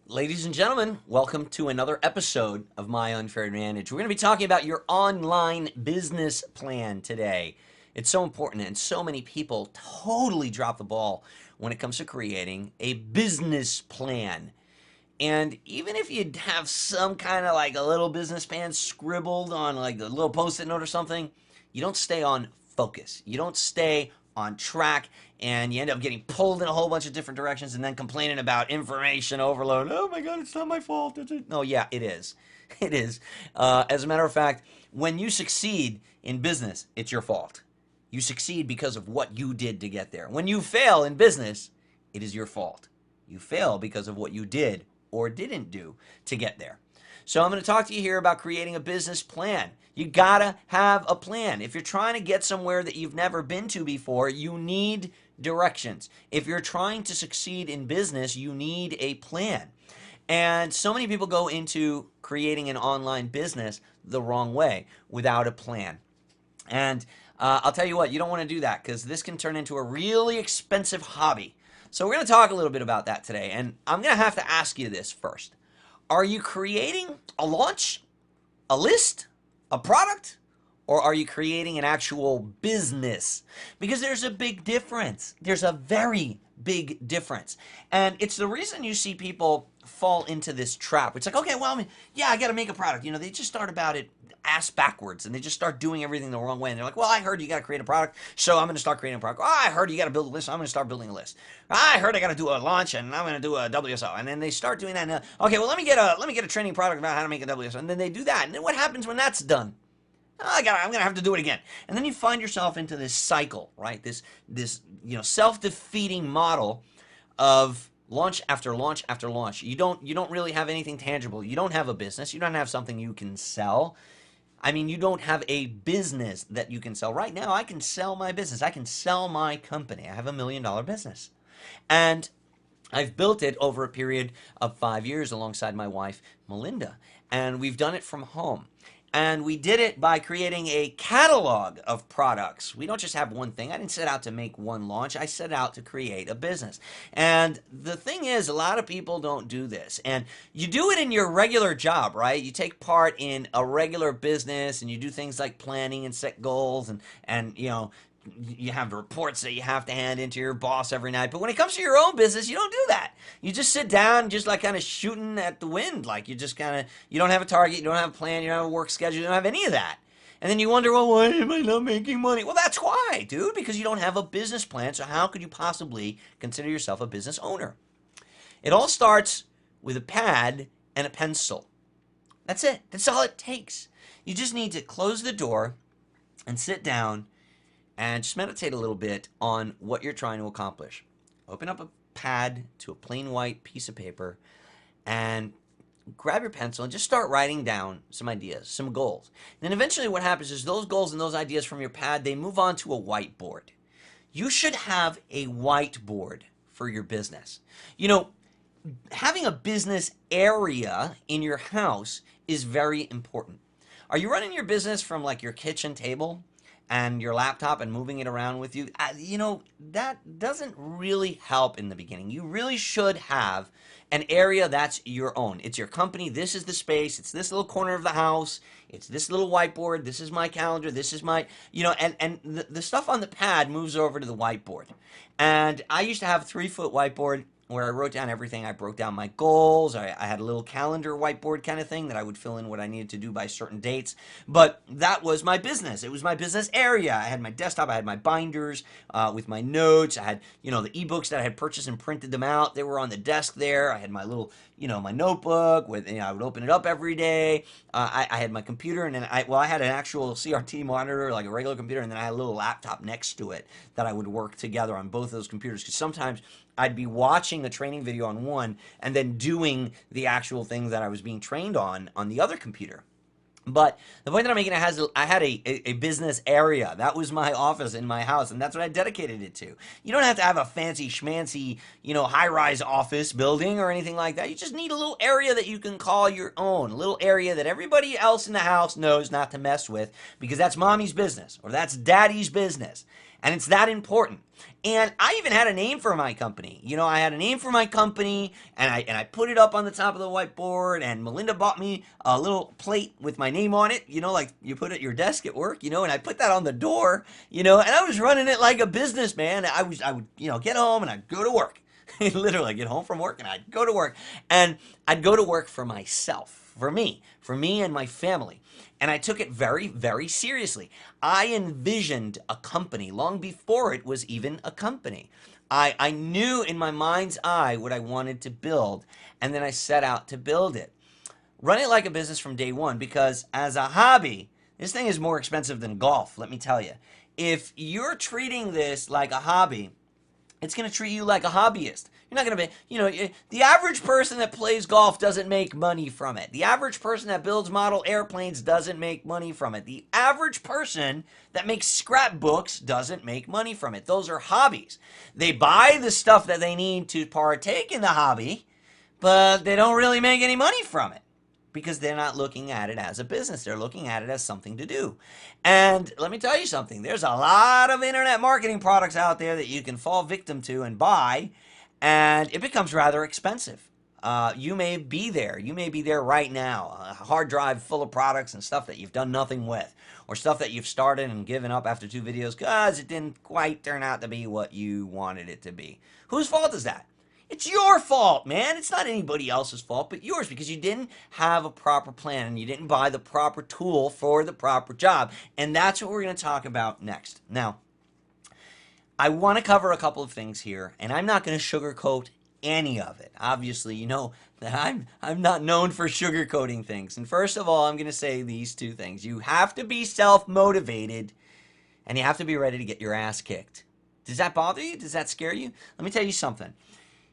Ladies and gentlemen, welcome to another episode of My Unfair Advantage. We're going to be talking about your online business plan today. It's so important, and so many people totally drop the ball when it comes to creating a business plan. And even if you have some kind of like a little business plan scribbled on like a little post-it note or something, you don't stay on focus. You don't stay on track, and you end up getting pulled in a whole bunch of different directions and then complaining about information overload. Oh my God, it's not my fault. No, yeah, it is. It is. As a matter of fact, when you succeed in business, it's your fault. You succeed because of what you did to get there. When you fail in business, it is your fault. You fail because of what you did or didn't do to get there. So I'm going to talk to you here about creating a business plan. You gotta have a plan. If you're trying to get somewhere that you've never been to before, you need directions. If you're trying to succeed in business, you need a plan. And so many people go into creating an online business the wrong way without a plan. And I'll tell you what, you don't want to do that because this can turn into a really expensive hobby. So we're going to talk a little bit about that today. And I'm going to have to ask you this first. Are you creating a launch, a list, a product, or are you creating an actual business? Because there's a big difference. There's a very big difference. And it's the reason you see people fall into this trap. It's like, okay, well, yeah, I got to make a product. They just start about it ass backwards and they just start doing everything the wrong way. And they're like, well, I heard you got to create a product, so I'm going to start creating a product. Oh, I heard you got to build a list, so I'm going to start building a list. I heard I got to do a launch, and I'm going to do a WSO. And then they start doing that. And, okay, well, let me get a training product about how to make a WSO. And then they do that. And then what happens when that's done? Oh, I'm gonna have to do it again, and then you find yourself into this cycle, right? This self-defeating model of launch after launch after launch. You don't really have anything tangible. You don't have a business. You don't have something you can sell. I mean, you don't have a business that you can sell. Right now, I can sell my business. I can sell my company. I have $1 million business, and I've built it over a period of 5 years alongside my wife, Melinda, and we've done it from home. And we did it by creating a catalog of products. We don't just have one thing. I didn't set out to make one launch. I set out to create a business. And the thing is, a lot of people don't do this. And you do it in your regular job, right? You take part in a regular business and you do things like planning and set goals and you have reports that you have to hand into your boss every night. But when it comes to your own business, you don't do that. You just sit down, just like kind of shooting at the wind. Like you just kind of, you don't have a target, you don't have a plan, you don't have a work schedule, you don't have any of that. And then you wonder, well, why am I not making money? Well, that's why, dude, because you don't have a business plan. So how could you possibly consider yourself a business owner? It all starts with a pad and a pencil. That's it. That's all it takes. You just need to close the door and sit down and just meditate a little bit on what you're trying to accomplish. Open up a pad to a plain white piece of paper and grab your pencil and just start writing down some ideas, some goals. And then eventually what happens is those goals and those ideas from your pad, they move on to a whiteboard. You should have a whiteboard for your business. Having a business area in your house is very important. Are you running your business from like your kitchen table and your laptop and moving it around with you? That doesn't really help in the beginning. You really should have an area that's your own. It's your company. This is the space. It's this little corner of the house. It's this little whiteboard. This is my calendar. This is my, and the stuff on the pad moves over to the whiteboard. And I used to have a 3-foot whiteboard where I wrote down everything. I broke down my goals. I had a little calendar whiteboard kind of thing that I would fill in what I needed to do by certain dates. But that was my business. It was my business area. I had my desktop. I had my binders with my notes. I had, the ebooks that I had purchased and printed them out. They were on the desk there. I had my little, my notebook with, I would open it up every day. I had my computer, and then I had an actual CRT monitor, like a regular computer, and then I had a little laptop next to it that I would work together on both of those computers, because sometimes I'd be watching a training video on one and then doing the actual thing that I was being trained on the other computer. But the point that I'm making, I had a business area. That was my office in my house, and that's what I dedicated it to. You don't have to have a fancy schmancy, high-rise office building or anything like that. You just need a little area that you can call your own, a little area that everybody else in the house knows not to mess with, because that's mommy's business or that's daddy's business. And it's that important. And I even had a name for my company. You know, I had a name for my company, and I put it up on the top of the whiteboard, and Melinda bought me a little plate with my name on it, you know, like you put at your desk at work, you know, and I put that on the door, you know, and I was running it like a business, man. I would, you know, get home and I'd go to work. Literally, I'd get home from work and I'd go to work. And I'd go to work for myself, for me and my family. And I took it very, very seriously. I envisioned a company long before it was even a company. I knew in my mind's eye what I wanted to build, and then I set out to build it. Run it like a business from day one, because as a hobby, this thing is more expensive than golf, let me tell you. If you're treating this like a hobby, it's going to treat you like a hobbyist. You're not going to be, you know, the average person that plays golf doesn't make money from it. The average person that builds model airplanes doesn't make money from it. The average person that makes scrapbooks doesn't make money from it. Those are hobbies. They buy the stuff that they need to partake in the hobby, but they don't really make any money from it, because they're not looking at it as a business. They're looking at it as something to do. And let me tell you something. There's a lot of internet marketing products out there that you can fall victim to and buy, and it becomes rather expensive. You may be there. You may be there right now. A hard drive full of products and stuff that you've done nothing with, or stuff that you've started and given up after 2 videos because it didn't quite turn out to be what you wanted it to be. Whose fault is that? It's your fault, man. It's not anybody else's fault but yours, because you didn't have a proper plan and you didn't buy the proper tool for the proper job. And that's what we're going to talk about next. Now, I want to cover a couple of things here, and I'm not going to sugarcoat any of it. Obviously, you know that I'm not known for sugarcoating things. And first of all, I'm going to say these 2 things. You have to be self-motivated, and you have to be ready to get your ass kicked. Does that bother you? Does that scare you? Let me tell you something.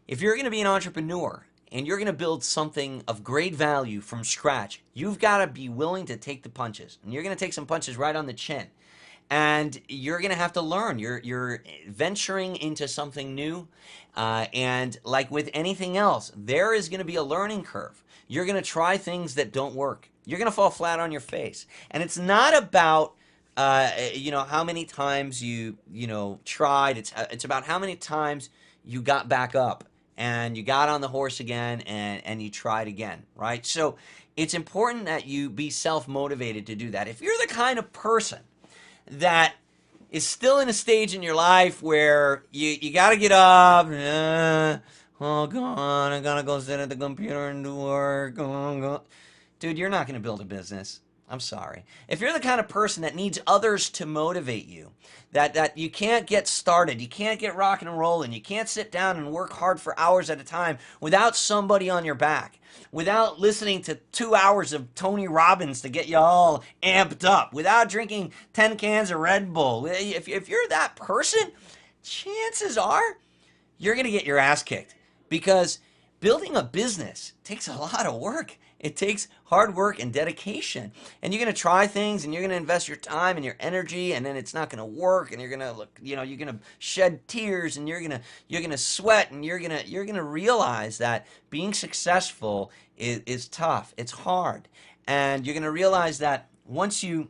If you're going to be an entrepreneur and you're going to build something of great value from scratch, you've got to be willing to take the punches. And you're going to take some punches right on the chin. And you're going to have to learn. You're venturing into something new. And like with anything else, there is going to be a learning curve. You're going to try things that don't work. You're going to fall flat on your face. And it's not about you know, how many times you tried. It's about how many times you got back up and you got on the horse again and you tried again, right? So it's important that you be self-motivated to do that. If you're the kind of person that is still in a stage in your life where you got to get up, oh God, I got to go sit at the computer and do work, dude, you're not going to build a business. I'm sorry. If you're the kind of person that needs others to motivate you, that you can't get started, you can't get rocking and rolling, you can't sit down and work hard for hours at a time without somebody on your back, without listening to 2 hours of Tony Robbins to get you all amped up, without drinking 10 cans of Red Bull, if you're that person, chances are you're going to get your ass kicked, because building a business takes a lot of work. It takes hard work and dedication. And you're going to try things and you're going to invest your time and your energy, and then it's not going to work, and you're going to look, you know, you're going to shed tears, and you're going to sweat, and you're going to realize that being successful is tough. It's hard. And you're going to realize that once you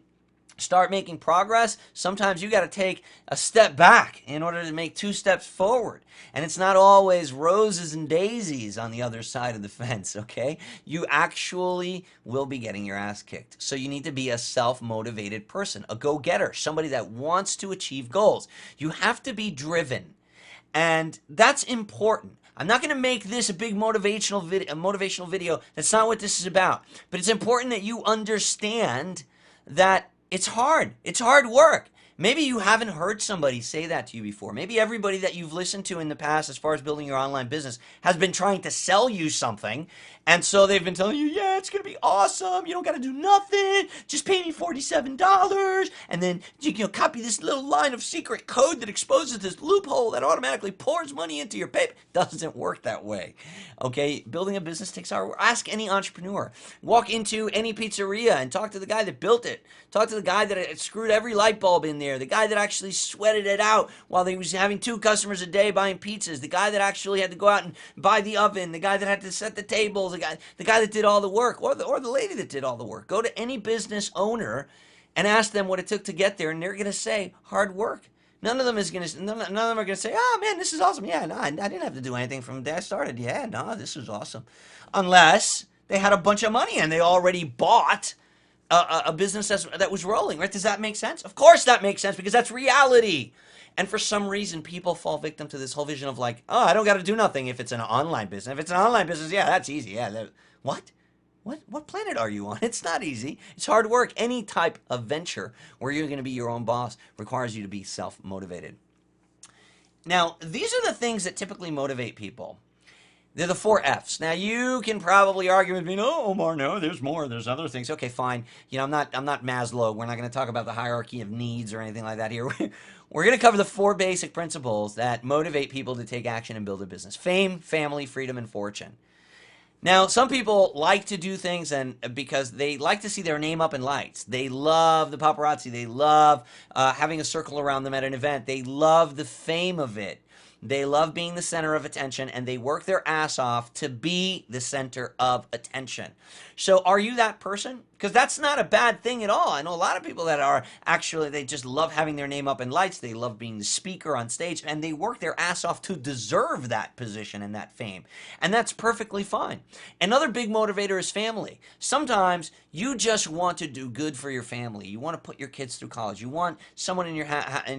start making progress, sometimes you got to take a step back in order to make 2 steps forward. And it's not always roses and daisies on the other side of the fence, okay? You actually will be getting your ass kicked. So you need to be a self-motivated person, a go-getter, somebody that wants to achieve goals. You have to be driven. And that's important. I'm not going to make this a big motivational video. That's not what this is about. But it's important that you understand that it's hard. It's hard work. Maybe you haven't heard somebody say that to you before. Maybe everybody that you've listened to in the past as far as building your online business has been trying to sell you something. And so they've been telling you, yeah, it's going to be awesome. You don't got to do nothing. Just pay me $47. And then you copy this little line of secret code that exposes this loophole that automatically pours money into your paper. Doesn't work that way. Okay, building a business takes hard work. Ask any entrepreneur. Walk into any pizzeria and talk to the guy that built it. Talk to the guy that had screwed every light bulb in there. The guy that actually sweated it out while he was having 2 customers a day buying pizzas. The guy that actually had to go out and buy the oven. The guy that had to set the tables. The guy that did all the work, or the lady that did all the work. Go to any business owner and ask them what it took to get there, and they're going to say hard work. None of them is gonna. None of them are gonna say, "Oh man, this is awesome." Yeah, no, I didn't have to do anything from the day I started. Yeah, no, this is awesome. Unless they had a bunch of money and they already bought a business that was rolling. Right? Does that make sense? Of course, that makes sense because that's reality. And for some reason, people fall victim to this whole vision of like, "Oh, I don't got to do nothing if it's an online business. If it's an online business, yeah, that's easy. Yeah, what? What planet are you on? It's not easy. It's hard work. Any type of venture where you're going to be your own boss requires you to be self-motivated. Now, these are the things that typically motivate people. They're the four F's. Now, you can probably argue with me, no, Omar, no, there's more. There's other things. Okay, fine. I'm not Maslow. We're not going to talk about the hierarchy of needs or anything like that here. We're going to cover the four basic principles that motivate people to take action and build a business: fame, family, freedom, and fortune. Now, some people like to do things and because they like to see their name up in lights. They love the paparazzi. They love having a circle around them at an event. They love the fame of it. They love being the center of attention, and they work their ass off to be the center of attention. So are you that person? Because that's not a bad thing at all. I know a lot of people that are actually, they just love having their name up in lights. They love being the speaker on stage, and they work their ass off to deserve that position and that fame. And that's perfectly fine. Another big motivator is family. Sometimes you just want to do good for your family. You want to put your kids through college. You want someone in your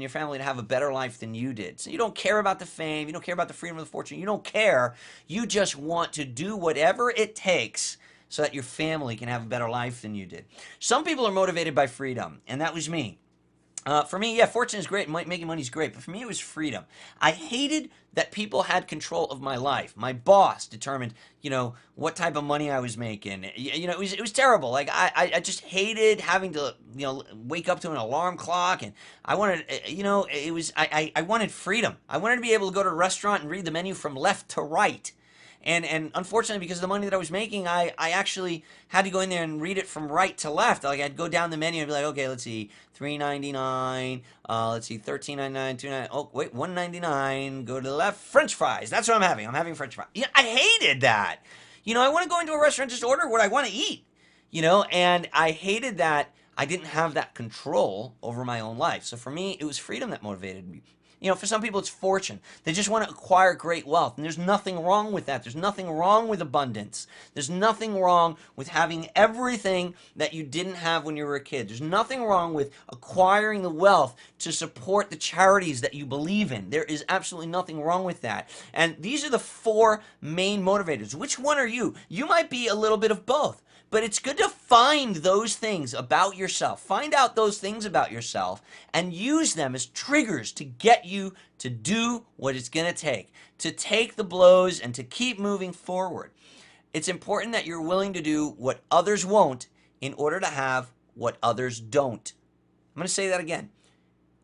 family to have a better life than you did. So you don't care about the fame. You don't care about the freedom of the fortune. You don't care. You just want to do whatever it takes so that your family can have a better life than you did. Some people are motivated by freedom, and that was me. For me, yeah, fortune is great. Making money is great. But for me, it was freedom. I hated that people had control of my life. My boss determined, what type of money I was making. It was terrible. Like, I just hated having to, wake up to an alarm clock. And I wanted, I wanted freedom. I wanted to be able to go to a restaurant and read the menu from left to right. And unfortunately, because of the money that I was making, I actually had to go in there and read it from right to left. Like, I'd go down the menu and be like, okay, let's see, $3.99, let's see, $13.99, $2.99, oh, wait, $1.99, go to the left, French fries. That's what I'm having. I'm having French fries. Yeah, I hated that. I want to go into a restaurant, just order what I want to eat, and I hated that I didn't have that control over my own life. So for me, it was freedom that motivated me. For some people, it's fortune. They just want to acquire great wealth. And there's nothing wrong with that. There's nothing wrong with abundance. There's nothing wrong with having everything that you didn't have when you were a kid. There's nothing wrong with acquiring the wealth to support the charities that you believe in. There is absolutely nothing wrong with that. And these are the four main motivators. Which one are you? You might be a little bit of both. But it's good to find those things about yourself. Find out those things about yourself and use them as triggers to get you to do what it's going to take the blows and to keep moving forward. It's important that you're willing to do what others won't in order to have what others don't. I'm going to say that again.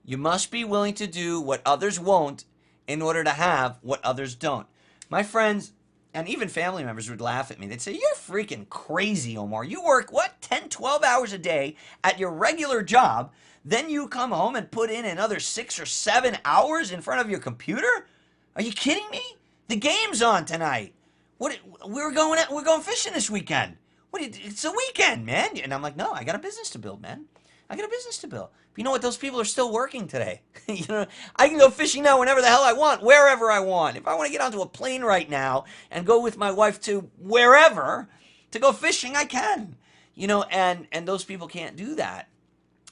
You must be willing to do what others won't in order to have what others don't. My friends, and even family members would laugh at me. They'd say, you're freaking crazy, Omar. You work, 10, 12 hours a day at your regular job. Then you come home and put in another 6 or 7 hours in front of your computer? Are you kidding me? The game's on tonight. We're going fishing this weekend. It's a weekend, man. And I'm like, no, I got a business to build, man. I got a business to build. But you know what? Those people are still working today. I can go fishing now whenever the hell I want, wherever I want. If I want to get onto a plane right now and go with my wife to wherever to go fishing, I can. And those people can't do that.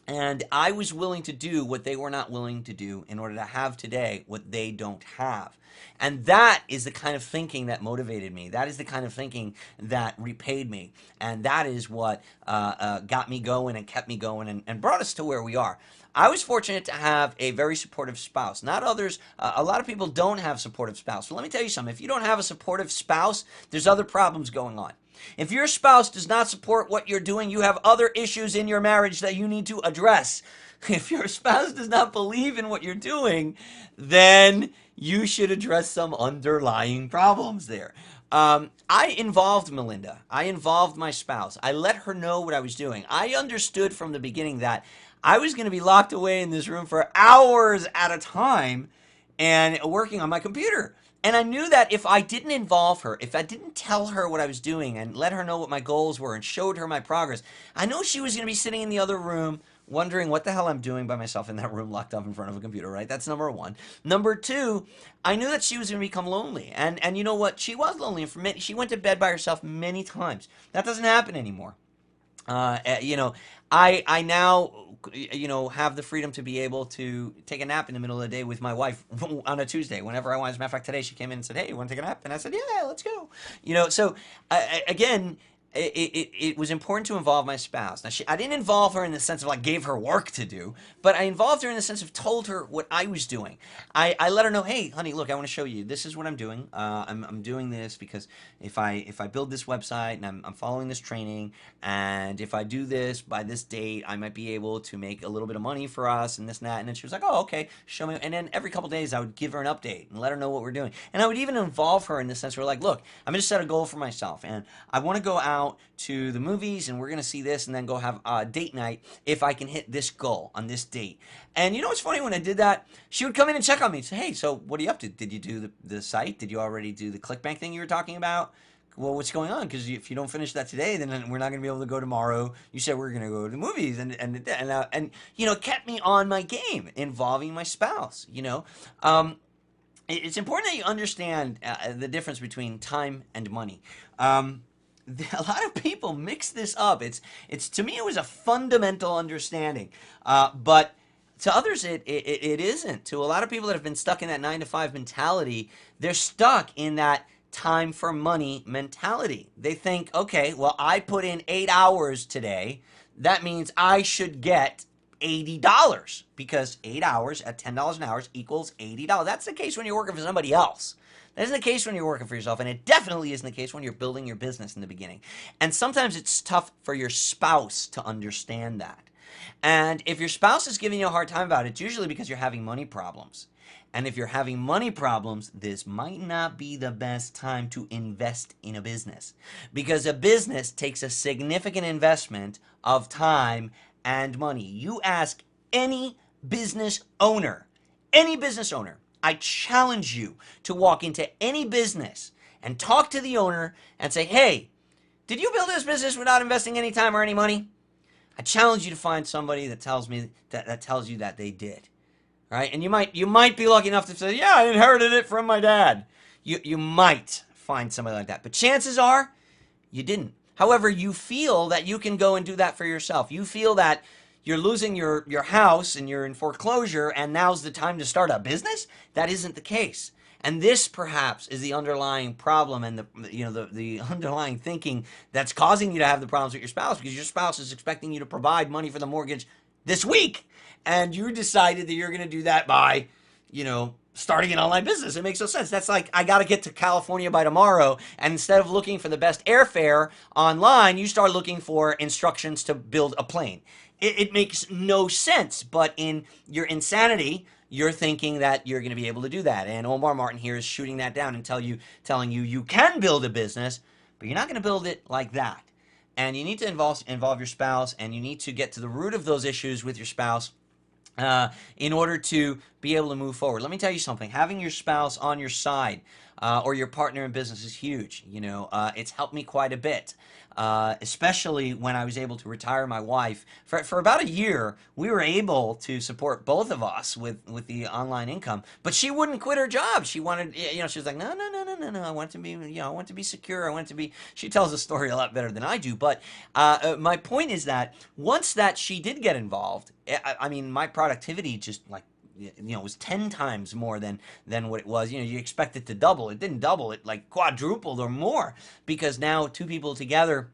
And I was willing to do what they were not willing to do in order to have today what they don't have. And that is the kind of thinking that motivated me. That is the kind of thinking that repaid me. And that is what got me going and kept me going and brought us to where we are. I was fortunate to have a very supportive spouse. Not others. A lot of people don't have supportive spouse. So let me tell you something. If you don't have a supportive spouse, there's other problems going on. If your spouse does not support what you're doing, you have other issues in your marriage that you need to address. If your spouse does not believe in what you're doing, then you should address some underlying problems there. I involved Melinda. I involved my spouse. I let her know what I was doing. I understood from the beginning that I was going to be locked away in this room for hours at a time and working on my computer. And I knew that if I didn't involve her, if I didn't tell her what I was doing and let her know what my goals were and showed her my progress, I know she was going to be sitting in the other room wondering what the hell I'm doing by myself in that room locked up in front of a computer, right? That's number one. Number two, I knew that she was going to become lonely. And you know what? She was lonely. And she went to bed by herself many times. That doesn't happen anymore. You know, I now have the freedom to be able to take a nap in the middle of the day with my wife on a Tuesday whenever I want. As a matter of fact, today she came in and said, "Hey, you want to take a nap?" And I said, "Yeah, let's go." So again. It was important to involve my spouse. Now, I didn't involve her in the sense of like gave her work to do, but I involved her in the sense of told her what I was doing. I let her know, hey, honey, look, I want to show you. This is what I'm doing. I'm doing this because if I build this website and I'm following this training, and if I do this by this date, I might be able to make a little bit of money for us and this and that. And then she was like, oh, okay, show me. And then every couple days I would give her an update and let her know what we're doing. And I would even involve her in the sense where like, look, I'm going to set a goal for myself, and I want to go out to the movies and we're going to see this and then go have a date night if I can hit this goal on this date. And you know what's funny? When I did that, she would come in and check on me and say, hey, so what are you up to? Did you do the site? Did you already do the ClickBank thing you were talking about? Well, what's going on? Because if you don't finish that today, then we're not going to be able to go tomorrow. You said we're going to go to the movies, and it kept me on my game, involving my spouse. It's important that you understand the difference between time and money. A lot of people mix this up. It's to me it was a fundamental understanding, but to others it isn't. To a lot of people that have been stuck in that 9 to 5 mentality, they're stuck in that time for money mentality. They think, okay, well, I put in 8 hours today. That means I should get $80 because 8 hours at $10 an hour equals $80. That's the case when you're working for somebody else. That isn't the case when you're working for yourself, and it definitely isn't the case when you're building your business in the beginning. And sometimes it's tough for your spouse to understand that. And if your spouse is giving you a hard time about it, it's usually because you're having money problems. And if you're having money problems, this might not be the best time to invest in a business, because a business takes a significant investment of time and money. You ask any business owner, I challenge you to walk into any business and talk to the owner and say, hey, did you build this business without investing any time or any money? I challenge you to find somebody that tells me that tells you that they did. All right? And you might be lucky enough to say, yeah, I inherited it from my dad. You might find somebody like that. But chances are you didn't. However, you feel that you can go and do that for yourself. You feel that you're losing your house and you're in foreclosure and now's the time to start a business. That isn't the case. And this perhaps is the underlying problem and the underlying thinking that's causing you to have the problems with your spouse, because your spouse is expecting you to provide money for the mortgage this week. And you decided that you're going to do that by, starting an online business. It makes no sense. That's like, I got to get to California by tomorrow. And instead of looking for the best airfare online, you start looking for instructions to build a plane. It makes no sense. But in your insanity, you're thinking that you're going to be able to do that. And Omar Martin here is shooting that down and telling you you can build a business, but you're not going to build it like that. And you need to involve your spouse, and you need to get to the root of those issues with your spouse in order to be able to move forward. Let me tell you something. Having your spouse on your side or your partner in business is huge. It's helped me quite a bit, especially when I was able to retire my wife. For about a year, we were able to support both of us with the online income, but she wouldn't quit her job. She wanted, she was like, no, I want to be, I want to be secure. I want to be, she tells the story a lot better than I do. But my point is that once that she did get involved, I mean, my productivity just like, it was 10 times more than what it was. You expect it to double. It didn't double. It like quadrupled or more, because now two people together,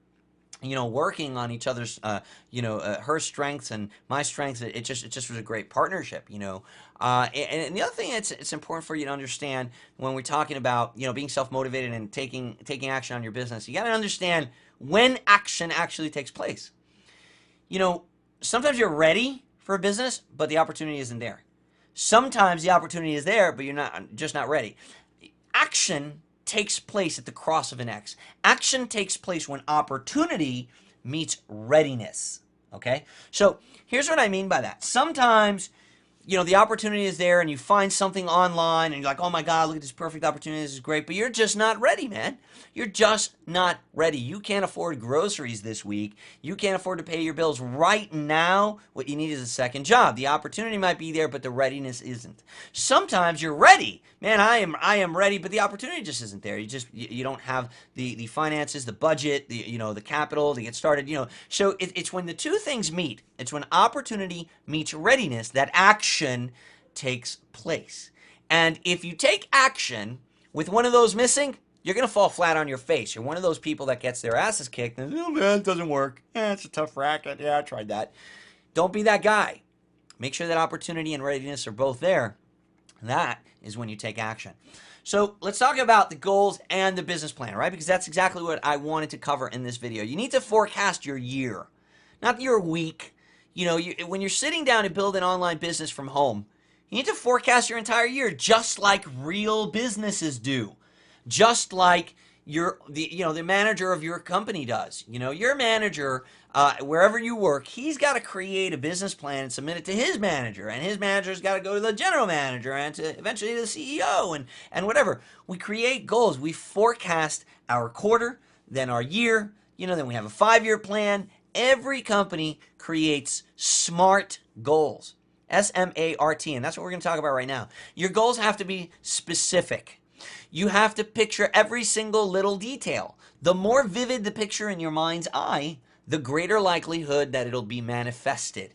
working on each other's, her strengths and my strengths. It just was a great partnership. And the other thing it's important for you to understand when we're talking about, being self-motivated and taking action on your business, you got to understand when action actually takes place. Sometimes you're ready for a business, but the opportunity isn't there. Sometimes the opportunity is there, but you're not ready. Action takes place at the cross of an X. Action takes place when opportunity meets readiness. Okay? So here's what I mean by that. Sometimes, the opportunity is there and you find something online and you're like, oh my God, look at this perfect opportunity. This is great. But you're just not ready, man. You're just not ready. You can't afford groceries this week. You can't afford to pay your bills right now. What you need is a second job. The opportunity might be there, but the readiness isn't. Sometimes you're ready. Man, I am ready, but the opportunity just isn't there. You don't have the finances, the budget, the capital to get started. So it's when the two things meet. It's when opportunity meets readiness that action takes place. And if you take action with one of those missing, you're going to fall flat on your face. You're one of those people that gets their asses kicked and, oh man, it doesn't work. It's a tough racket. Yeah, I tried that. Don't be that guy. Make sure that opportunity and readiness are both there. That is when you take action. So let's talk about the goals and the business plan, right? Because that's exactly what I wanted to cover in this video. You need to forecast your year, not your week. When you're sitting down to build an online business from home, you need to forecast your entire year just like real businesses do. Just like the manager of your company does. Your manager, wherever you work, he's got to create a business plan and submit it to his manager, and his manager's got to go to the general manager and to eventually to the CEO and whatever. We create goals. We forecast our quarter, then our year. Then we have a 5-year plan. Every company creates SMART goals. SMART, and that's what we're going to talk about right now. Your goals have to be specific. You have to picture every single little detail. The more vivid the picture in your mind's eye, the greater likelihood that it'll be manifested.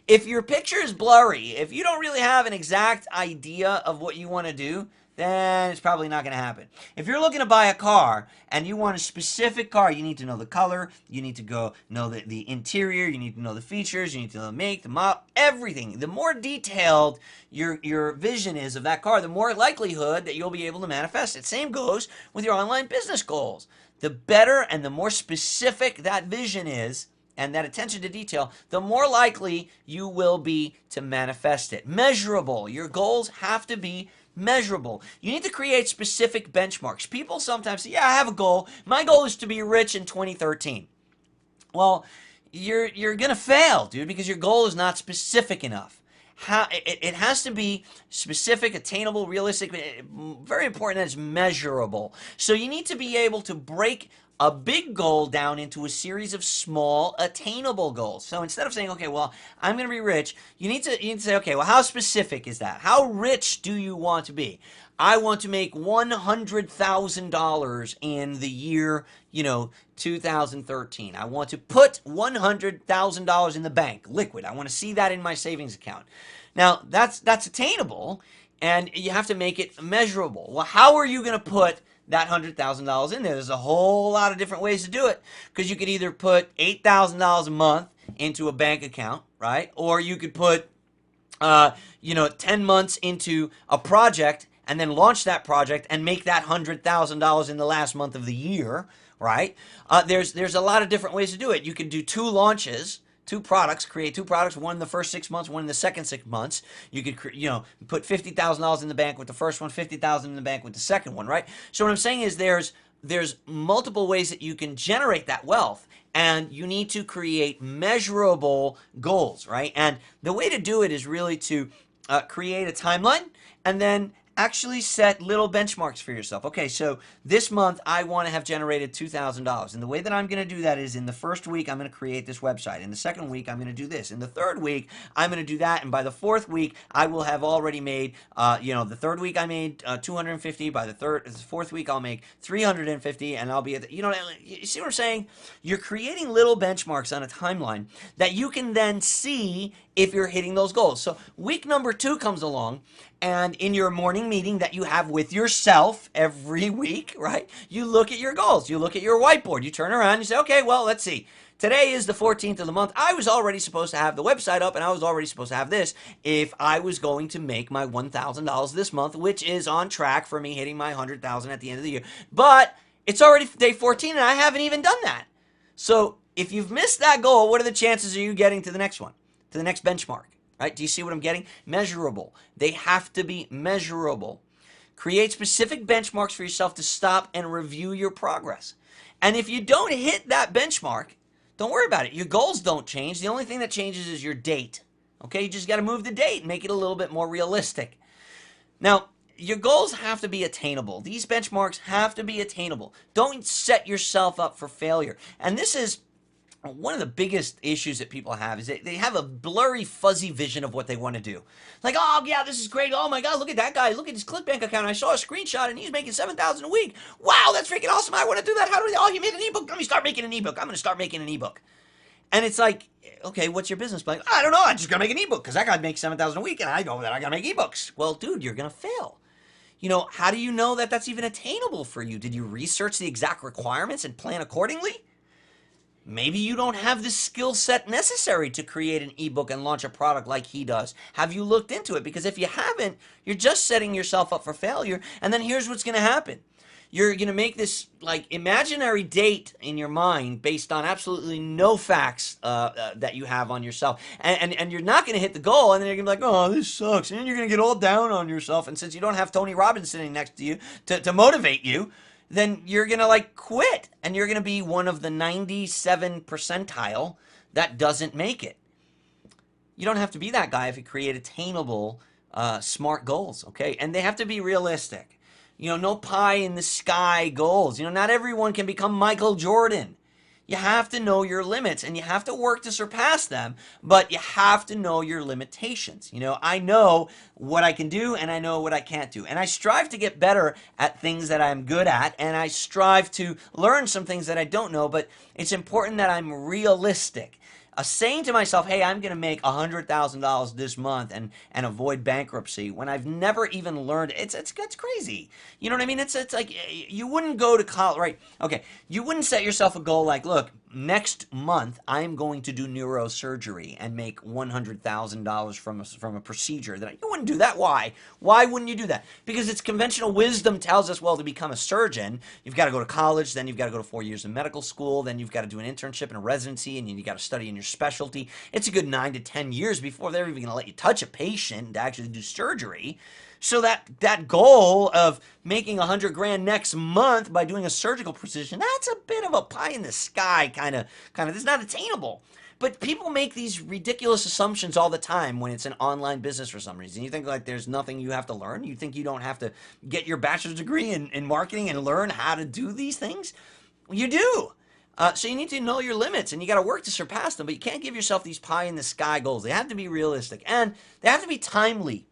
If your picture is blurry, if you don't really have an exact idea of what you want to do, then it's probably not going to happen. If you're looking to buy a car and you want a specific car, you need to know the color, you need to go know the interior, you need to know the features, you need to know the make, the model, everything. The more detailed your vision is of that car, the more likelihood that you'll be able to manifest it. Same goes with your online business goals. The better and the more specific that vision is, and that attention to detail, the more likely you will be to manifest it. Measurable. Your goals have to be measurable. You need to create specific benchmarks. People sometimes say, yeah, I have a goal. My goal is to be rich in 2013. Well, you're going to fail, dude, because your goal is not specific enough. It has to be specific, attainable, realistic, very important that it's measurable. So you need to be able to break a big goal down into a series of small, attainable goals. So instead of saying, okay, well, I'm going to be rich, you need to say, okay, well, how specific is that? How rich do you want to be? I want to make $100,000 in the year, 2013. I want to put $100,000 in the bank, liquid. I want to see that in my savings account. Now, that's attainable, and you have to make it measurable. Well, how are you going to put that $100,000 in there? There's a whole lot of different ways to do it, because you could either put $8,000 a month into a bank account, right? Or you could put, 10 months into a project and then launch that project and make that $100,000 in the last month of the year, right? There's a lot of different ways to do it. You could do 2 launches, 2 products, create 2 products, one in the first 6 months, one in the second 6 months. You could, put $50,000 in the bank with the first one, $50,000 in the bank with the second one, right? So what I'm saying is there's multiple ways that you can generate that wealth, and you need to create measurable goals, right? And the way to do it is really to create a timeline and then actually set little benchmarks for yourself. Okay, so this month I want to have generated $2,000. And the way that I'm going to do that is in the first week, I'm going to create this website. In the second week, I'm going to do this. In the third week, I'm going to do that. And by the fourth week, I will have already made, the third week I made 250. By the fourth week, I'll make 350. And I'll be at you see what I'm saying? You're creating little benchmarks on a timeline that you can then see if you're hitting those goals. So week number 2 comes along, and in your morning meeting that you have with yourself every week, right? You look at your goals. You look at your whiteboard. You turn around and you say, okay, well, let's see. Today is the 14th of the month. I was already supposed to have the website up, and I was already supposed to have this if I was going to make my $1,000 this month, which is on track for me hitting my $100,000 at the end of the year. But it's already day 14, and I haven't even done that. So if you've missed that goal, what are the chances of you getting to the next one, to the next benchmark? Right? Do you see what I'm getting? Measurable. They have to be measurable. Create specific benchmarks for yourself to stop and review your progress. And if you don't hit that benchmark, don't worry about it. Your goals don't change. The only thing that changes is your date. Okay, you just got to move the date and make it a little bit more realistic. Now, your goals have to be attainable. These benchmarks have to be attainable. Don't set yourself up for failure. And this is one of the biggest issues that people have is they have a blurry, fuzzy vision of what they want to do. Like, oh yeah, this is great. Oh my God, look at that guy. Look at his ClickBank account. I saw a screenshot and he's making $7,000 a week. Wow, that's freaking awesome. I want to do that. How do we? Oh, he made an ebook. Let me start making an ebook. I'm going to start making an ebook. And it's like, okay, what's your business plan? I don't know. I'm just going to make an ebook because that guy makes $7,000 a week and I know that I got to make ebooks. Well, dude, you're going to fail. You know, how do you know that that's even attainable for you? Did you research the exact requirements and plan accordingly? Maybe you don't have the skill set necessary to create an ebook and launch a product like he does. Have you looked into it? Because if you haven't, you're just setting yourself up for failure. And then here's what's going to happen. You're going to make this like imaginary date in your mind based on absolutely no facts that you have on yourself. And you're not going to hit the goal. And then you're going to be like, oh, this sucks. And then you're going to get all down on yourself. And since you don't have Tony Robbins sitting next to you to motivate you, then you're going to like quit. And you're going to be one of the 97 percentile that doesn't make it. You don't have to be that guy if you create attainable, smart goals, okay? And they have to be realistic. You know, no pie in the sky goals. You know, not everyone can become Michael Jordan. You have to know your limits and you have to work to surpass them, but you have to know your limitations. You know, I know what I can do and I know what I can't do. And I strive to get better at things that I'm good at, and I strive to learn some things that I don't know, but it's important that I'm realistic. Saying to myself, hey, I'm going to make $100,000 this month and avoid bankruptcy when I've never even learned, it's crazy. You know what I mean? It's like you wouldn't go to college, right? Okay, you wouldn't set yourself a goal like, look, next month I'm going to do neurosurgery and make $100,000 from a procedure. You wouldn't do that. Why? Why wouldn't you do that? Because it's conventional wisdom tells us, well, to become a surgeon, you've got to go to college, then you've got to go to 4 years of medical school, then you've got to do an internship and a residency, and you got to study in your specialty. It's a good 9 to 10 years before they're even going to let you touch a patient to actually do surgery. So that goal of making $100,000 next month by doing a surgical precision, that's a bit of a pie in the sky kind of. It's not attainable. But people make these ridiculous assumptions all the time when it's an online business for some reason. You think like there's nothing you have to learn. You think you don't have to get your bachelor's degree in marketing and learn how to do these things. You do. So you need to know your limits and you got to work to surpass them. But you can't give yourself these pie in the sky goals. They have to be realistic and they have to be timely.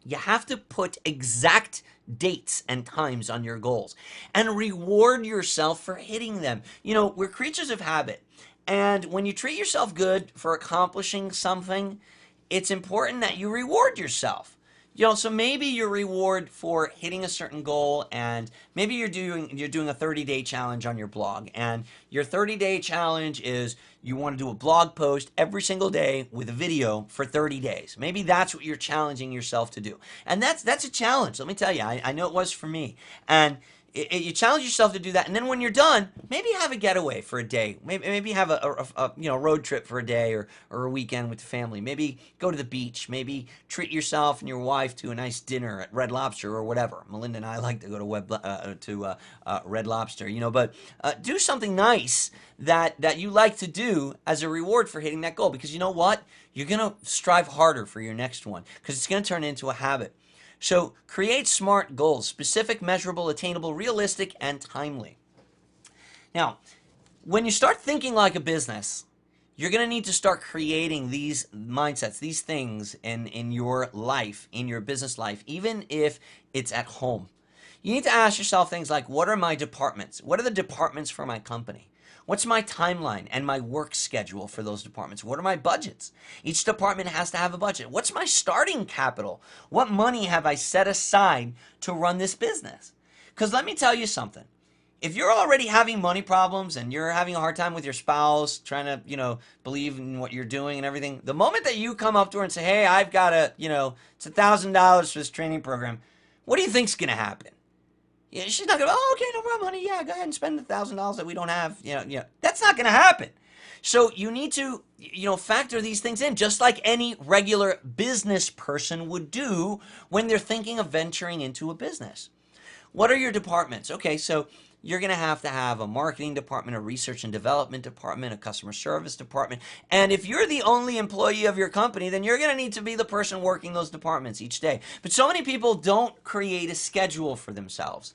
You have to put exact dates and times on your goals and reward yourself for hitting them. You know, we're creatures of habit. And when you treat yourself good for accomplishing something, it's important that you reward yourself. You know, so maybe your reward for hitting a certain goal, and maybe you're doing a 30-day challenge on your blog, and your 30-day challenge is you want to do a blog post every single day with a video for 30 days. Maybe that's what you're challenging yourself to do. And that's a challenge. Let me tell you, I know it was for me. And you challenge yourself to do that, and then when you're done, maybe have a getaway for a day. Maybe have a road trip for a day or a weekend with the family. Maybe go to the beach. Maybe treat yourself and your wife to a nice dinner at Red Lobster or whatever. Melinda and I like to go to Red Lobster. You know, but do something nice that you like to do as a reward for hitting that goal. Because you know what? You're gonna strive harder for your next one because it's gonna turn into a habit. So create SMART goals: specific, measurable, attainable, realistic, and timely. Now, when you start thinking like a business, you're going to need to start creating these mindsets, these things in your life, in your business life, even if it's at home. You need to ask yourself things like, what are my departments? What are the departments for my company? What's my timeline and my work schedule for those departments? What are my budgets? Each department has to have a budget. What's my starting capital? What money have I set aside to run this business? Because let me tell you something. If you're already having money problems and you're having a hard time with your spouse, trying to, believe in what you're doing and everything, the moment that you come up to her and say, hey, I've got it's $1,000 for this training program, what do you think's going to happen? Yeah, she's not going to, oh, okay, no problem, honey. Yeah, go ahead and spend the $1,000 that we don't have. That's not going to happen. So you need to, factor these things in, just like any regular business person would do when they're thinking of venturing into a business. What are your departments? Okay, so you're going to have a marketing department, a research and development department, a customer service department. And if you're the only employee of your company, then you're going to need to be the person working those departments each day. But so many people don't create a schedule for themselves.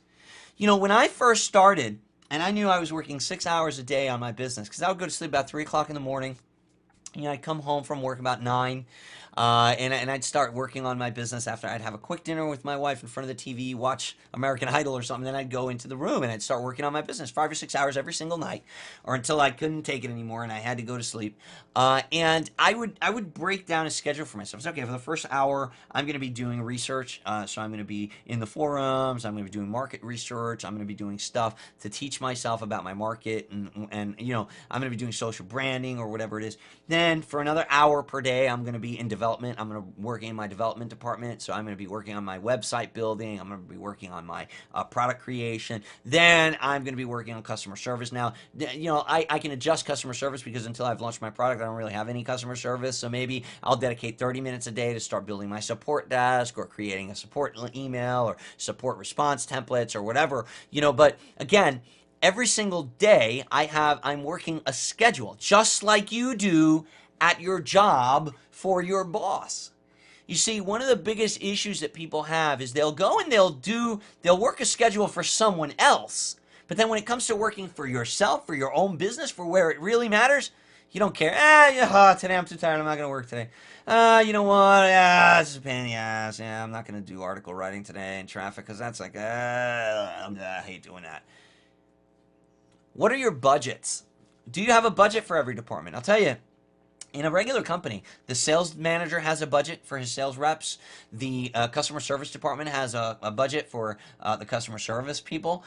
When I first started, and I knew I was working 6 hours a day on my business, because I would go to sleep about 3 o'clock in the morning. I'd come home from work about 9, and I'd start working on my business after I'd have a quick dinner with my wife in front of the TV, watch American Idol or something. Then I'd go into the room and I'd start working on my business 5 or 6 hours every single night, or until I couldn't take it anymore and I had to go to sleep. And I would break down a schedule for myself. So, okay, for the first hour, I'm going to be doing research. So I'm going to be in the forums. I'm going to be doing market research. I'm going to be doing stuff to teach myself about my market, and I'm going to be doing social branding or whatever it is. Then for another hour per day, I'm going to be in development. I'm going to work in my development department. So I'm going to be working on my website building. I'm going to be working on my product creation. Then I'm going to be working on customer service. Now, I can adjust customer service because until I've launched my product, I don't really have any customer service. So maybe I'll dedicate 30 minutes a day to start building my support desk or creating a support email or support response templates or whatever, but again, every single day I'm working a schedule, just like you do at your job for your boss. You see, one of the biggest issues that people have is they'll go and they'll work a schedule for someone else, but then when it comes to working for yourself, for your own business, for where it really matters, you don't care. Today I'm too tired, I'm not going to work today. You know what? This is a pain in the ass. I'm not going to do article writing today in traffic because that's like, I hate doing that. What are your budgets? Do you have a budget for every department? I'll tell you, in a regular company, the sales manager has a budget for his sales reps. The customer service department has a budget for the customer service people.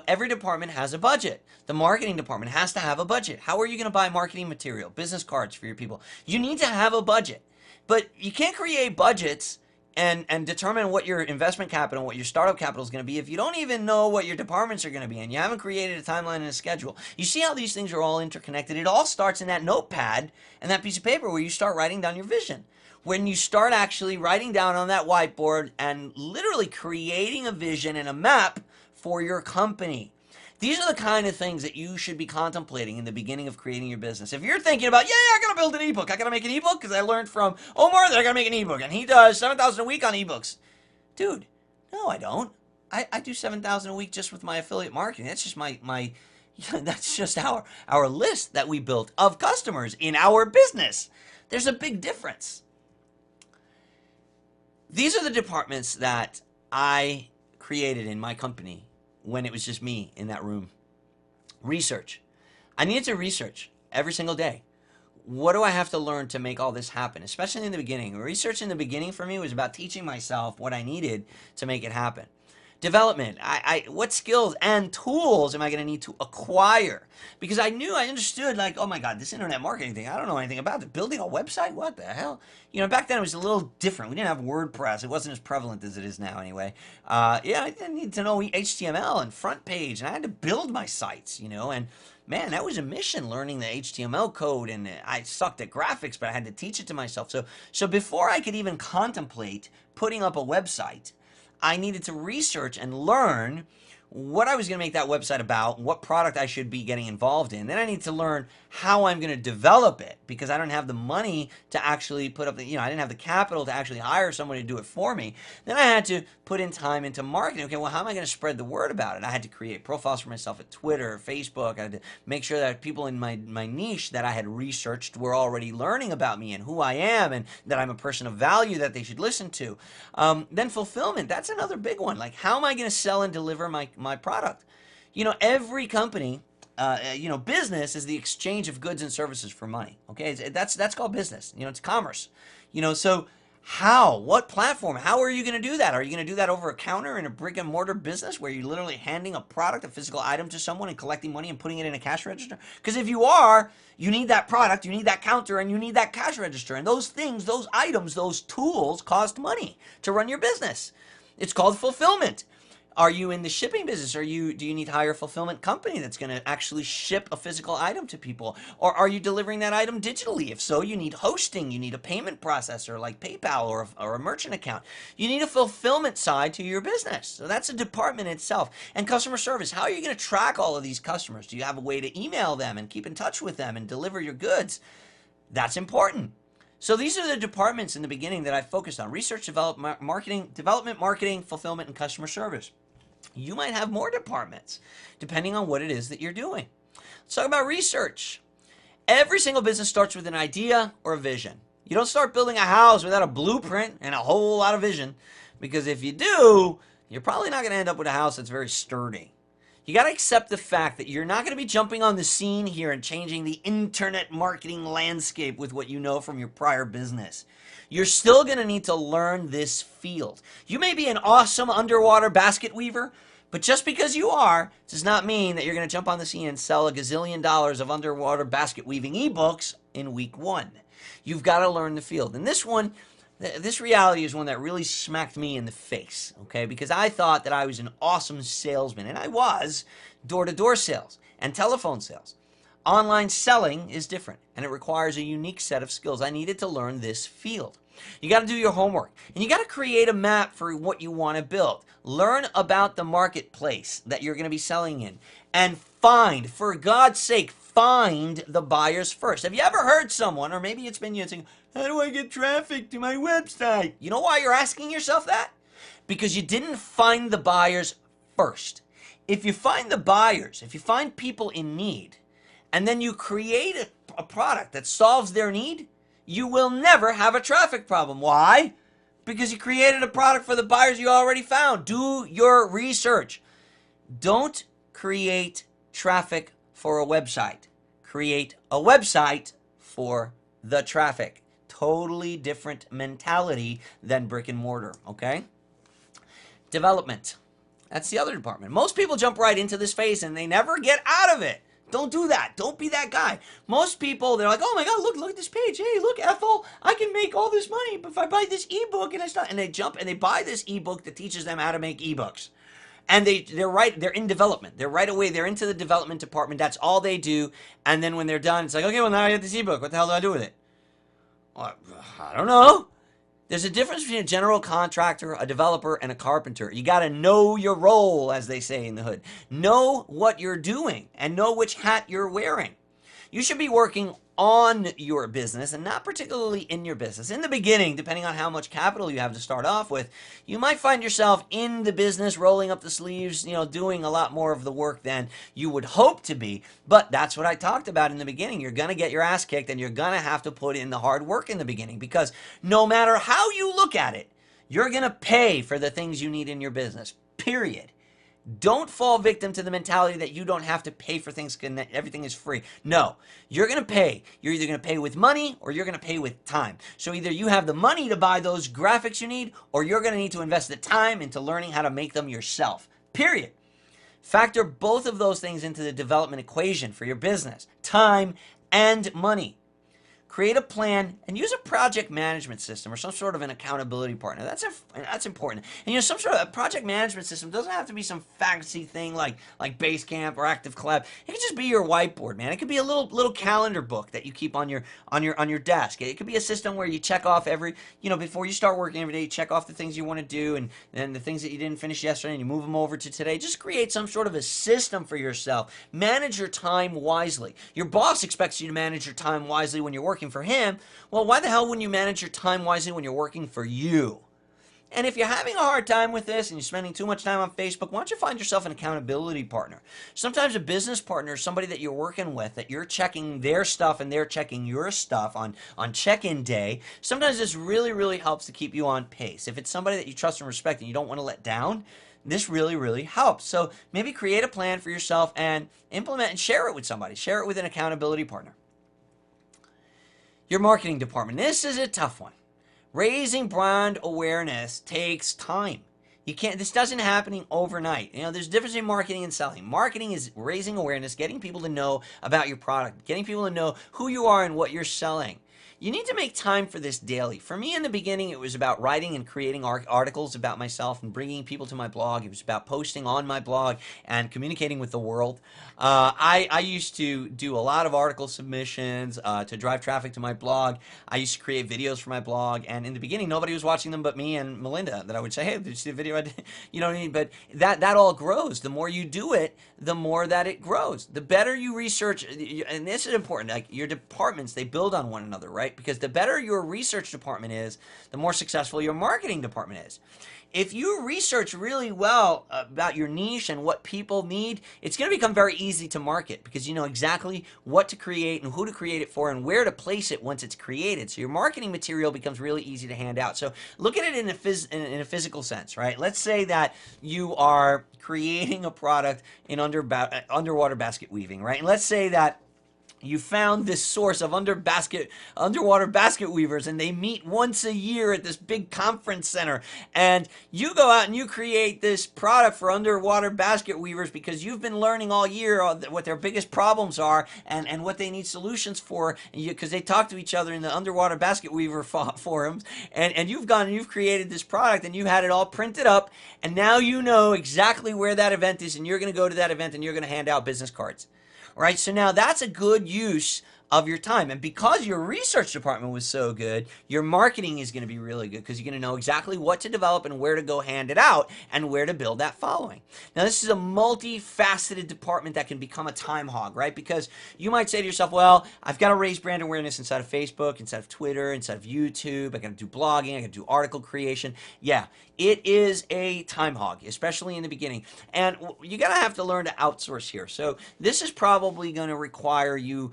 Every department has a budget. The marketing department has to have a budget. How are you going to buy marketing material, business cards for your people? You need to have a budget. But you can't create budgets and determine what your investment capital, what your startup capital is going to be if you don't even know what your departments are going to be and you haven't created a timeline and a schedule. You see how these things are all interconnected? It all starts in that notepad and that piece of paper where you start writing down your vision. When you start actually writing down on that whiteboard and literally creating a vision and a map for your company. These are the kind of things that you should be contemplating in the beginning of creating your business. If you're thinking about, I got to build an ebook. I got to make an ebook because I learned from Omar that I got to make an ebook. And he does 7,000 a week on ebooks. Dude, no, I don't. I do 7,000 a week just with my affiliate marketing. That's just that's just our list that we built of customers in our business. There's a big difference. These are the departments that I created in my company when it was just me in that room. Research. I needed to research every single day. What do I have to learn to make all this happen? Especially in the beginning. Research in the beginning for me was about teaching myself what I needed to make it happen. Development. What skills and tools am I going to need to acquire? Because I understood, like, oh my God, this internet marketing thing, I don't know anything about it. Building a website? What the hell? Back then it was a little different. We didn't have WordPress. It wasn't as prevalent as it is now anyway. I didn't need to know HTML and front page, and I had to build my sites, and man, that was a mission, learning the HTML code, and I sucked at graphics, but I had to teach it to myself. So before I could even contemplate putting up a website, I needed to research and learn what I was going to make that website about, what product I should be getting involved in. Then I need to learn how I'm going to develop it because I don't have the money to actually put up I didn't have the capital to actually hire someone to do it for me. Then I had to put in time into marketing. Okay, well, how am I going to spread the word about it? I had to create profiles for myself at Twitter, Facebook. I had to make sure that people in my niche that I had researched were already learning about me and who I am and that I'm a person of value that they should listen to. Then fulfillment, that's another big one. Like, how am I going to sell and deliver my product? Every company, business is the exchange of goods and services for money. Okay, that's called business. It's commerce. So what platform? How are you going to do that? Are you going to do that over a counter in a brick and mortar business where you're literally handing a product, a physical item to someone and collecting money and putting it in a cash register? Because if you are, you need that product, you need that counter, and you need that cash register. And those things, those items, those tools cost money to run your business. It's called fulfillment. Are you in the shipping business? Do you need to hire a fulfillment company that's going to actually ship a physical item to people? Or are you delivering that item digitally? If so, you need hosting, you need a payment processor like PayPal or a merchant account. You need a fulfillment side to your business. So that's a department itself. And customer service, how are you going to track all of these customers? Do you have a way to email them and keep in touch with them and deliver your goods? That's important. So these are the departments in the beginning that I focused on: research, development, marketing, fulfillment, and customer service. You might have more departments depending on what it is that you're doing. Let's talk about research. Every single business starts with an idea or a vision. You don't start building a house without a blueprint and a whole lot of vision, because if you do, you're probably not going to end up with a house that's very sturdy. You got to accept the fact that you're not going to be jumping on the scene here and changing the internet marketing landscape with what you know from your prior business. You're still going to need to learn this field. You may be an awesome underwater basket weaver, but just because you are does not mean that you're going to jump on the scene and sell a gazillion dollars of underwater basket weaving ebooks in week one. You've got to learn the field. And this reality is one that really smacked me in the face, okay? Because I thought that I was an awesome salesman, and I was. Door-to-door sales and telephone sales. Online selling is different, and it requires a unique set of skills. I needed to learn this field. You got to do your homework, and you got to create a map for what you want to build. Learn about the marketplace that you're going to be selling in, and find, for God's sake, find the buyers first. Have you ever heard someone, or maybe it's been you, saying, how do I get traffic to my website? You know why you're asking yourself that? Because you didn't find the buyers first. If you find the buyers, if you find people in need, and then you create a product that solves their need, you will never have a traffic problem. Why? Because you created a product for the buyers you already found. Do your research. Don't create traffic for a website. Create a website for the traffic. Totally different mentality than brick and mortar, okay? Development. That's the other department. Most people jump right into this phase and they never get out of it. Don't do that. Don't be that guy. Most people, they're like, oh my God, look at this page. Hey, look, Ethel, I can make all this money if I buy this ebook, and it's not. And they jump and they buy this ebook that teaches them how to make ebooks. And they're in development. They're right away, they're into the development department. That's all they do. And then when they're done, it's like, okay, well, now I have this ebook. What the hell do I do with it? Well, I don't know. There's a difference between a general contractor, a developer, and a carpenter. You got to know your role, as they say in the hood. Know what you're doing and know which hat you're wearing. You should be working on your business and not particularly in your business. In the beginning, depending on how much capital you have to start off with, you might find yourself in the business, rolling up the sleeves, doing a lot more of the work than you would hope to be. But that's what I talked about in the beginning. You're going to get your ass kicked, and you're going to have to put in the hard work in the beginning, because no matter how you look at it, you're going to pay for the things you need in your business, period. Don't fall victim to the mentality that you don't have to pay for things and that everything is free. No, you're going to pay. You're either going to pay with money or you're going to pay with time. So either you have the money to buy those graphics you need, or you're going to need to invest the time into learning how to make them yourself. Period. Factor both of those things into the development equation for your business: time and money. Create a plan and use a project management system or some sort of an accountability partner. That's important. And some sort of a project management system doesn't have to be some fancy thing like Basecamp or ActiveCollab. It could just be your whiteboard, man. It could be a little calendar book that you keep on your desk. It could be a system where you check off before you start working every day, you check off the things you want to do and then the things that you didn't finish yesterday, and you move them over to today. Just create some sort of a system for yourself. Manage your time wisely. Your boss expects you to manage your time wisely when you're working for him. Well, why the hell wouldn't you manage your time wisely when you're working for you? And if you're having a hard time with this and you're spending too much time on Facebook, why don't you find yourself an accountability partner? Sometimes a business partner is somebody that you're working with, that you're checking their stuff and they're checking your stuff on check-in day. Sometimes this really, really helps to keep you on pace. If it's somebody that you trust and respect and you don't want to let down, this really, really helps. So maybe create a plan for yourself and implement and share it with somebody. Share it with an accountability partner. Your marketing department. This is a tough one. Raising brand awareness takes time. This doesn't happen overnight. There's a difference in marketing and selling. Marketing is raising awareness, getting people to know about your product, getting people to know who you are and what you're selling. You need to make time for this daily. For me in the beginning, it was about writing and creating articles about myself and bringing people to my blog. It was about posting on my blog and communicating with the world. I used to do a lot of article submissions to drive traffic to my blog. I used to create videos for my blog, and in the beginning, nobody was watching them but me and Melinda. That I would say, "Hey, did you see the video I did?" You know what I mean? But that all grows. The more you do it, the more that it grows. The better you research, and this is important. Like your departments, they build on one another, right? Because the better your research department is, the more successful your marketing department is. If you research really well about your niche and what people need, it's going to become very easy to market because you know exactly what to create and who to create it for and where to place it once it's created. So your marketing material becomes really easy to hand out. So look at it in a physical sense, right? Let's say that you are creating a product in underwater basket weaving, right? And let's say that you found this source of underwater basket weavers, and they meet once a year at this big conference center. And you go out and you create this product for underwater basket weavers because you've been learning all year what their biggest problems are and what they need solutions for, because they talk to each other in the underwater basket weaver forums. And you've gone and you've created this product and you've had it all printed up, and now you know exactly where that event is, and you're going to go to that event and you're going to hand out business cards. Right, so now that's a good use of your time. And because your research department was so good, your marketing is going to be really good because you're going to know exactly what to develop and where to go hand it out and where to build that following. Now, this is a multifaceted department that can become a time hog, right? Because you might say to yourself, well, I've got to raise brand awareness inside of Facebook, inside of Twitter, inside of YouTube. I got to do blogging. I got to do article creation. Yeah, it is a time hog, especially in the beginning. And you're going to have to learn to outsource here. So this is probably going to require you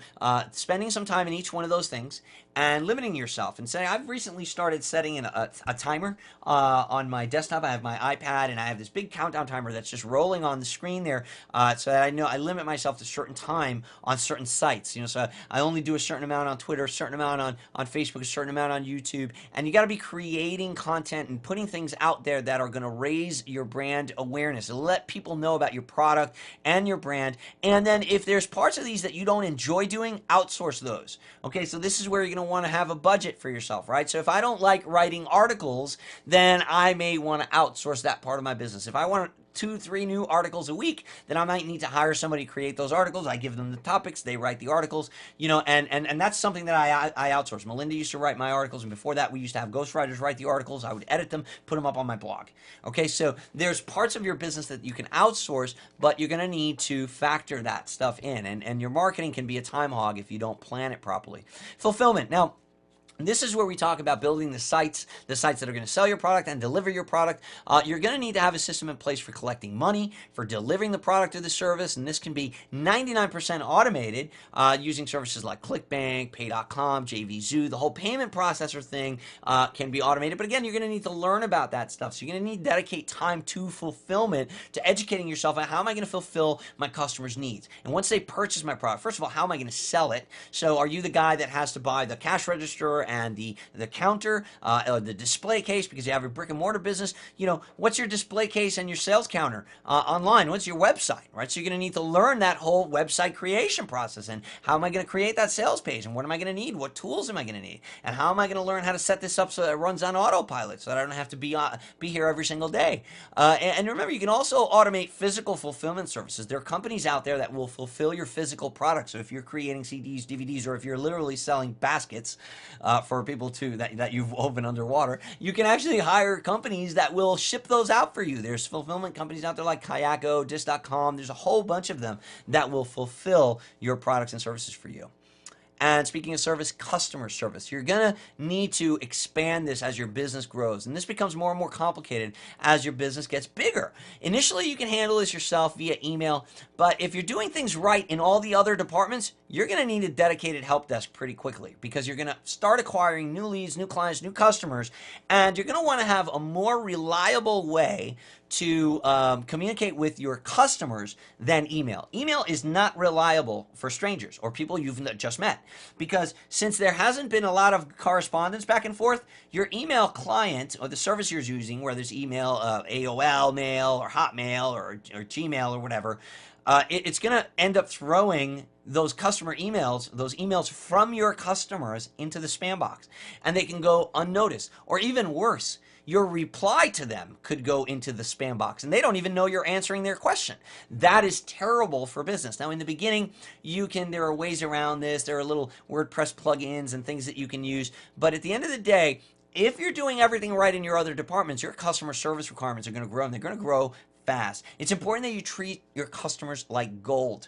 spending some time in each one of those things and limiting yourself and saying, I've recently started setting a timer on my desktop. I have my iPad and I have this big countdown timer that's just rolling on the screen there so that I know I limit myself to a certain time on certain sites. You know, so I only do a certain amount on Twitter, a certain amount on Facebook, a certain amount on YouTube. And you got to be creating content and putting things out there that are going to raise your brand awareness and let people know about your product and your brand. And then if there's parts of these that you don't enjoy doing, outsource those. Okay, so this is where you're going to want to have a budget for yourself, right? So if I don't like writing articles, then I may want to outsource that part of my business. If I want 2-3 new articles a week, then I might need to hire somebody to create those articles. I give them the topics, they write the articles, you know, and that's something that I outsource. Melinda used to write my articles, and before that we used to have ghostwriters write the articles. I would edit them, put them up on my blog. Okay, so there's parts of your business that you can outsource, but you're going to need to factor that stuff in, and your marketing can be a time hog if you don't plan it properly. Fulfillment. Now, this is where we talk about building the sites that are going to sell your product and deliver your product. You're going to need to have a system in place for collecting money, for delivering the product or the service, and this can be 99% automated using services like ClickBank, Pay.com, JVZoo. The whole payment processor thing can be automated, but again, you're going to need to learn about that stuff. So you're going to need to dedicate time to fulfillment, to educating yourself on how am I going to fulfill my customers' needs. And once they purchase my product, first of all, how am I going to sell it? So are you the guy that has to buy the cash register and the counter, or the display case because you have a brick and mortar business? You know, what's your display case and your sales counter online? What's your website, right? So you're going to need to learn that whole website creation process and how am I going to create that sales page and what am I going to need? What tools am I going to need? And how am I going to learn how to set this up so that it runs on autopilot so that I don't have to be here every single day? And remember, you can also automate physical fulfillment services. There are companies out there that will fulfill your physical product. So if you're creating CDs, DVDs, or if you're literally selling baskets, for people that you've woven underwater, you can actually hire companies that will ship those out for you. There's fulfillment companies out there like Kayako, Dis.com. There's a whole bunch of them that will fulfill your products and services for you. And speaking of service, customer service. You're going to need to expand this as your business grows. And this becomes more and more complicated as your business gets bigger. Initially, you can handle this yourself via email. But if you're doing things right in all the other departments, you're going to need a dedicated help desk pretty quickly because you're going to start acquiring new leads, new clients, new customers. And you're going to want to have a more reliable way to communicate with your customers than email. Email is not reliable for strangers or people you've just met because since there hasn't been a lot of correspondence back and forth, your email client or the service you're using, whether it's email, AOL mail or Hotmail or Gmail or whatever, it's going to end up throwing those customer emails, those emails from your customers into the spam box, and they can go unnoticed. Or even worse, your reply to them could go into the spam box and they don't even know you're answering their question. That is terrible for business. Now, in the beginning, there are ways around this. There are little WordPress plugins and things that you can use. But at the end of the day, if you're doing everything right in your other departments, your customer service requirements are going to grow, and they're going to grow fast. It's important that you treat your customers like gold.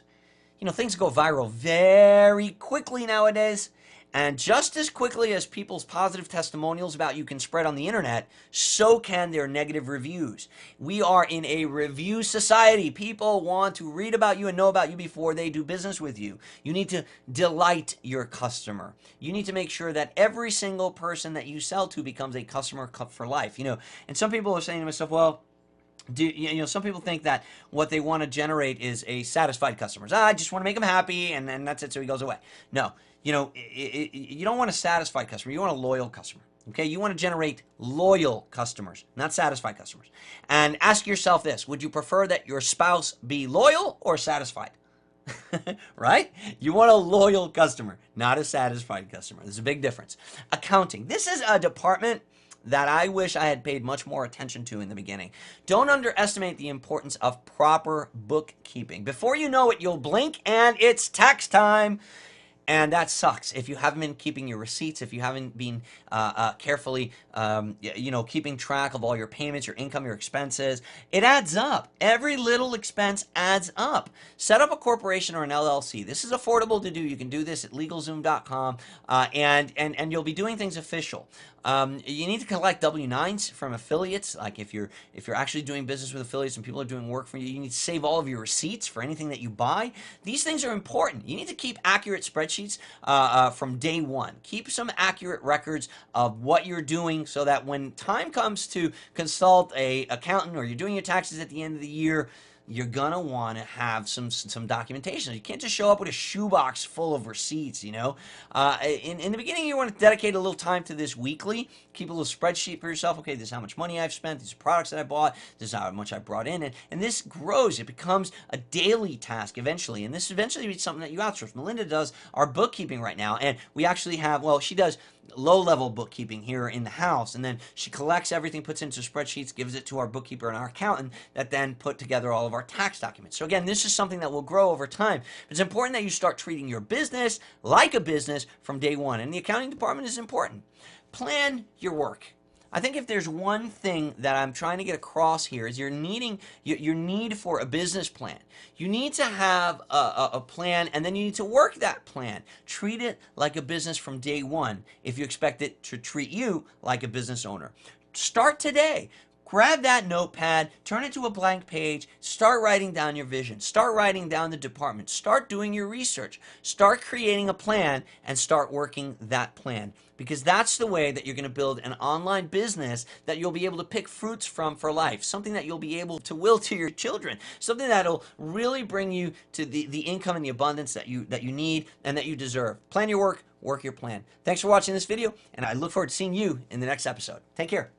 Things go viral very quickly nowadays. And just as quickly as people's positive testimonials about you can spread on the internet, so can their negative reviews. We are in a review society. People want to read about you and know about you before they do business with you. You need to delight your customer. You need to make sure that every single person that you sell to becomes a customer for life. And some people are saying to myself, well, some people think that what they want to generate is a satisfied customer. I just want to make them happy, and then that's it, so he goes away. No, you don't want a satisfied customer. You want a loyal customer. Okay, you want to generate loyal customers, not satisfied customers. And ask yourself this: would you prefer that your spouse be loyal or satisfied? Right? You want a loyal customer, not a satisfied customer. There's a big difference. Accounting. This is a department that I wish I had paid much more attention to in the beginning. Don't underestimate the importance of proper bookkeeping. Before you know it, you'll blink and it's tax time. And that sucks. If you haven't been keeping your receipts, if you haven't been carefully, keeping track of all your payments, your income, your expenses, it adds up. Every little expense adds up. Set up a corporation or an LLC. This is affordable to do. You can do this at LegalZoom.com, and you'll be doing things official. You need to collect W-9s from affiliates. Like if you're actually doing business with affiliates and people are doing work for you, you need to save all of your receipts for anything that you buy. These things are important. You need to keep accurate spreadsheets from day one. Keep some accurate records of what you're doing so that when time comes to consult a accountant or you're doing your taxes at the end of the year, you're gonna want to have some documentation. You can't just show up with a shoebox full of receipts, In the beginning, you want to dedicate a little time to this weekly. Keep a little spreadsheet for yourself. Okay, this is how much money I've spent. These are products that I bought. This is how much I brought in. And this grows. It becomes a daily task eventually. And this eventually is something that you outsource. Melinda does our bookkeeping right now. And we actually have, she does low-level bookkeeping here in the house, and then she collects everything, puts it into spreadsheets, gives it to our bookkeeper and our accountant that then put together all of our tax documents. So again, this is something that will grow over time. It's important that you start treating your business like a business from day one, and the accounting department is important. Plan your work. I think if there's one thing that I'm trying to get across here is your need for a business plan. You need to have a plan, and then you need to work that plan. Treat it like a business from day one if you expect it to treat you like a business owner. Start today. Grab that notepad, turn it to a blank page, start writing down your vision, start writing down the department, start doing your research, start creating a plan, and start working that plan. Because that's the way that you're going to build an online business that you'll be able to pick fruits from for life, something that you'll be able to will to your children, something that'll really bring you to the income and the abundance that you need and that you deserve. Plan your work, work your plan. Thanks for watching this video, and I look forward to seeing you in the next episode. Take care.